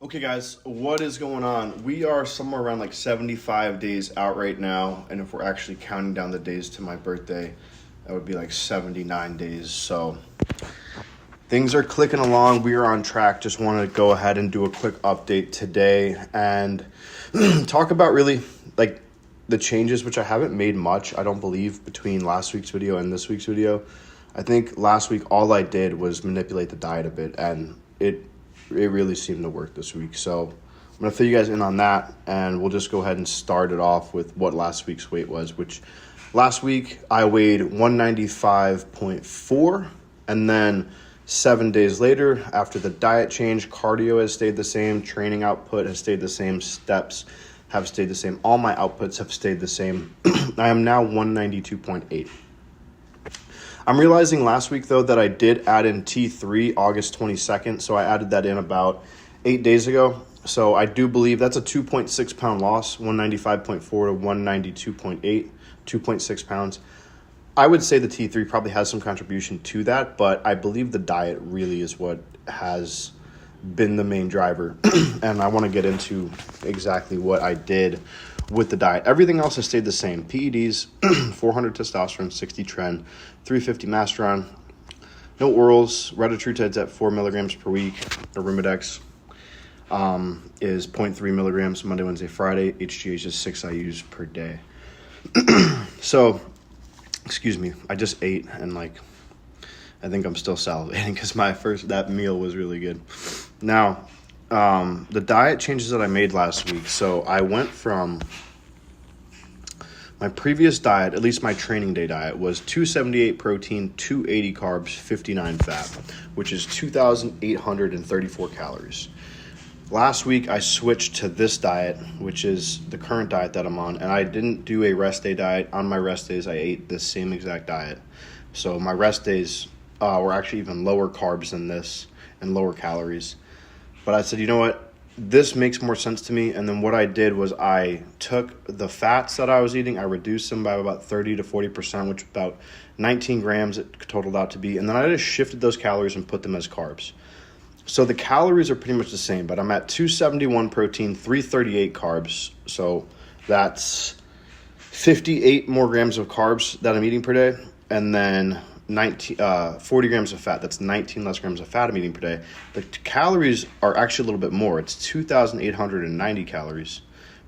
Okay, guys, what is going on? We are somewhere around like 75 days out right now, and if we're actually counting down the days to my birthday, that would be like 79 days. So things are clicking along. We are on track. Just wanted to go ahead and do a quick update today and talk about really like the changes, which I haven't made much, I don't believe, between last week's video and this week's video. I think last week all I did was manipulate the diet a bit, and it really seemed to work this week. So I'm going to fill you guys in on that, and we'll just go ahead and start it off with what last week's weight was, which last week I weighed 195.4, and then 7 days later, after the diet change, cardio has stayed the same, training output has stayed the same, steps have stayed the same, all my outputs have stayed the same. I am now 192.8. I'm realizing last week, though, that I did add in T3 August 22nd, so I added that in about 8 days ago. So I do believe that's a 2.6 pound loss, 195.4 to 192.8, 2.6 pounds. I would say the T3 probably has some contribution to that, but I believe the diet really is what has been the main driver. And I want to get into exactly what I did with the diet. Everything else has stayed the same. PEDs, 400 testosterone, 60 tren, 350 masteron, no orals. Retatrutid's at 4 milligrams per week. Arimidex is 0.3 milligrams Monday, Wednesday, Friday. HGH is 6 IUs per day. So, excuse me, I just ate, and I think I'm still salivating because that meal was really good. Now, the diet changes that I made last week. So I went from my previous diet, at least my training day diet, was 278 protein, 280 carbs, 59 fat, which is 2,834 calories. Last week, I switched to this diet, which is the current diet that I'm on, and I didn't do a rest day diet. On my rest days, I ate the same exact diet. So my rest days were actually even lower carbs than this and lower calories. But I said, you know what? This makes more sense to me. And then what I did was I took the fats that I was eating, I reduced them by about 30 to 40%, which about 19 grams it totaled out to be. And then I just shifted those calories and put them as carbs. So the calories are pretty much the same, but I'm at 271 protein, 338 carbs. So that's 58 more grams of carbs that I'm eating per day. And then 40 grams of fat. That's 19 less grams of fat I'm eating per day. The calories are actually a little bit more. It's 2,890 calories.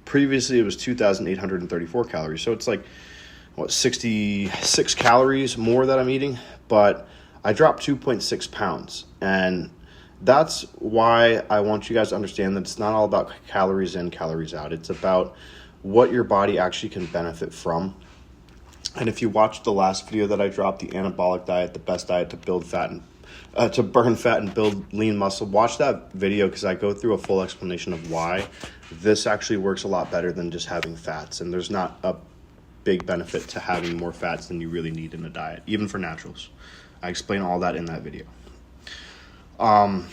Previously, it was 2,834 calories. So it's 66 calories more that I'm eating. But I dropped 2.6 pounds. And that's why I want you guys to understand that it's not all about calories in, calories out. It's about what your body actually can benefit from. And if you watched the last video that I dropped, the anabolic diet, the best diet to build fat and to burn fat and build lean muscle, watch that video because I go through a full explanation of why this actually works a lot better than just having fats. And there's not a big benefit to having more fats than you really need in a diet, even for naturals. I explain all that in that video.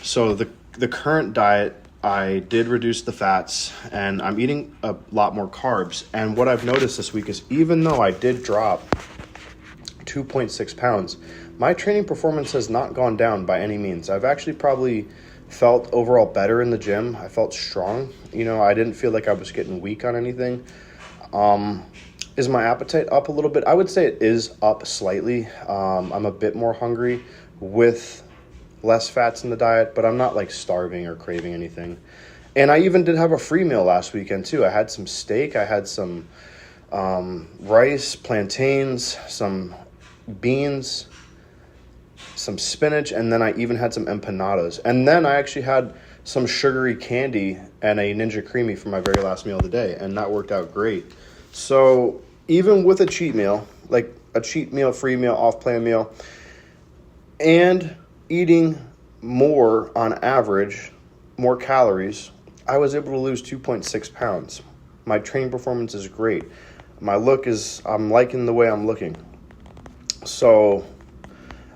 So the current diet, I did reduce the fats, and I'm eating a lot more carbs. And what I've noticed this week is even though I did drop 2.6 pounds, my training performance has not gone down by any means. I've actually probably felt overall better in the gym. I felt strong. I didn't feel like I was getting weak on anything. Is my appetite up a little bit? I would say it is up slightly. I'm a bit more hungry with less fats in the diet, but I'm not starving or craving anything. And I even did have a free meal last weekend too. I had some steak, I had some rice, plantains, some beans, some spinach, and then I even had some empanadas. And then I actually had some sugary candy and a Ninja Creamy for my very last meal of the day, and that worked out great. So even with a cheat meal, like a cheat meal, free meal, off-plan meal, and eating more on average, more calories, I was able to lose 2.6 pounds. My training performance is great. My look I'm liking the way I'm looking. So,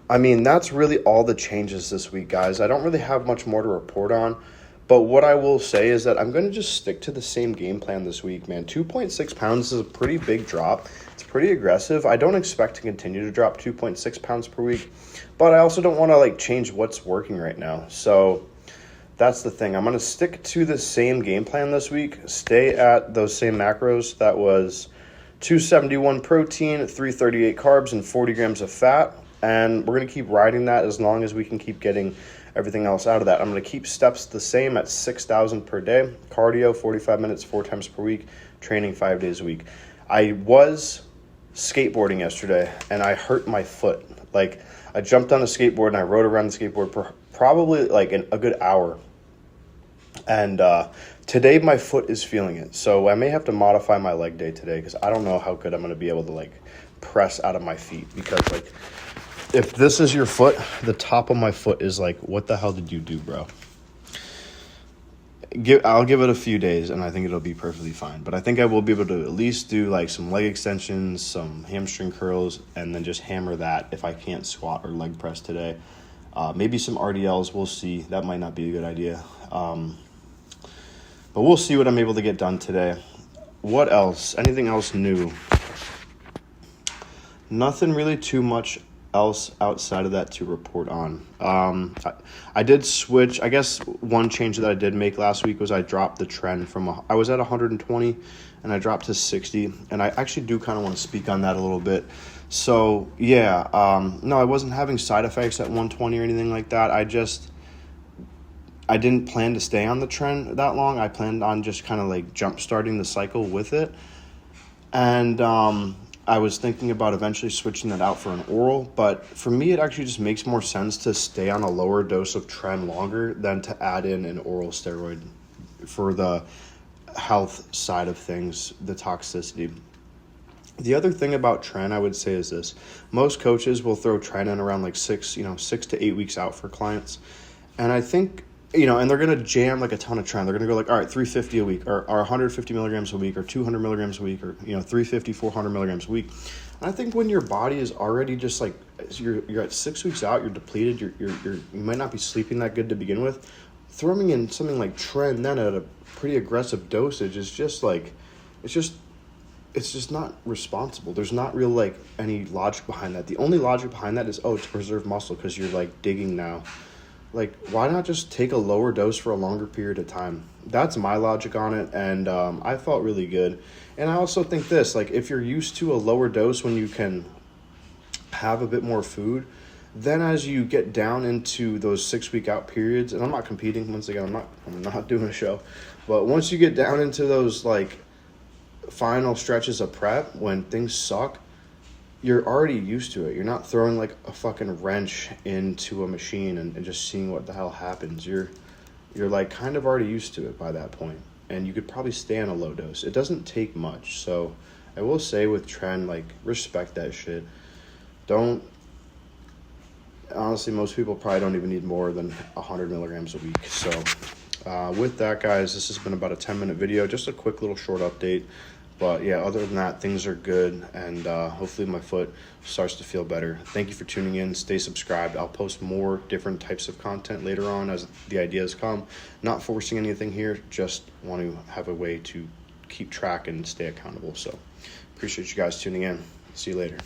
that's really all the changes this week, guys. I don't really have much more to report on, but what I will say is that I'm going to just stick to the same game plan this week, man. 2.6 pounds is a pretty big drop. It's pretty aggressive. I don't expect to continue to drop 2.6 pounds per week, but I also don't want to change what's working right now. So that's the thing. I'm going to stick to the same game plan this week. Stay at those same macros. That was 271 protein, 338 carbs, and 40 grams of fat. And we're going to keep riding that as long as we can keep getting everything else out of that. I'm going to keep steps the same at 6,000 per day. Cardio, 45 minutes, 4 times per week. Training 5 days a week. I was skateboarding yesterday, and I hurt my foot. Like, I jumped on a skateboard, and I rode around the skateboard for probably like a good hour. And today my foot is feeling it. So I may have to modify my leg day today because I don't know how good I'm going to be able to like press out of my feet. Because like if this is your foot, the top of my foot is like, what the hell did you do, bro? I'll give it a few days and I think it'll be perfectly fine. But I think I will be able to at least do like some leg extensions, some hamstring curls, and then just hammer that if I can't squat or leg press today. Maybe some RDLs, we'll see. That might not be a good idea. But we'll see what I'm able to get done today. What else? Anything else new? Nothing really too much else outside of that to report on. I did switch. I guess one change that I did make last week was I dropped the trend from I was at 120 and I dropped to 60. And I actually do kind of want to speak on that a little bit. So yeah, no, I wasn't having side effects at 120 or anything like that. I didn't plan to stay on the trend that long. I planned on just kind of like jump starting the cycle with it. And I was thinking about eventually switching that out for an oral. But for me, it actually just makes more sense to stay on a lower dose of trend longer than to add in an oral steroid for the health side of things, the toxicity. The other thing about tren, I would say, is this. Most coaches will throw tren in around like 6 to 8 weeks out for clients. And I think, and they're going to jam like a ton of tren. They're going to go like, all right, 350 a week or 150 milligrams a week or 200 milligrams a week or, 350, 400 milligrams a week. And I think when your body is already just like, you're at 6 weeks out, you're depleted, you might not be sleeping that good to begin with. Throwing in something like tren then at a pretty aggressive dosage is just like, it's just not responsible. There's not real like any logic behind that. The only logic behind that is, to preserve muscle because you're like digging now. Like, why not just take a lower dose for a longer period of time? That's my logic on it, and I felt really good. And I also think this, like, if you're used to a lower dose when you can have a bit more food, then as you get down into those 6 week out periods, and I'm not competing, once again, I'm not doing a show, but once you get down into those like final stretches of prep when things suck, you're already used to it. You're not throwing like a fucking wrench into a machine and just seeing what the hell happens. You're like kind of already used to it by that point, and you could probably stay on a low dose. It doesn't take much. So I will say with tren, like, respect that shit. Honestly, most people probably don't even need more than 100 milligrams a week. So with that, guys, this has been about a 10-minute video, just a quick little short update. But yeah, other than that, things are good, and hopefully my foot starts to feel better. Thank you for tuning in. Stay subscribed. I'll post more different types of content later on as the ideas come. Not forcing anything here, just want to have a way to keep track and stay accountable. So appreciate you guys tuning in. See you later.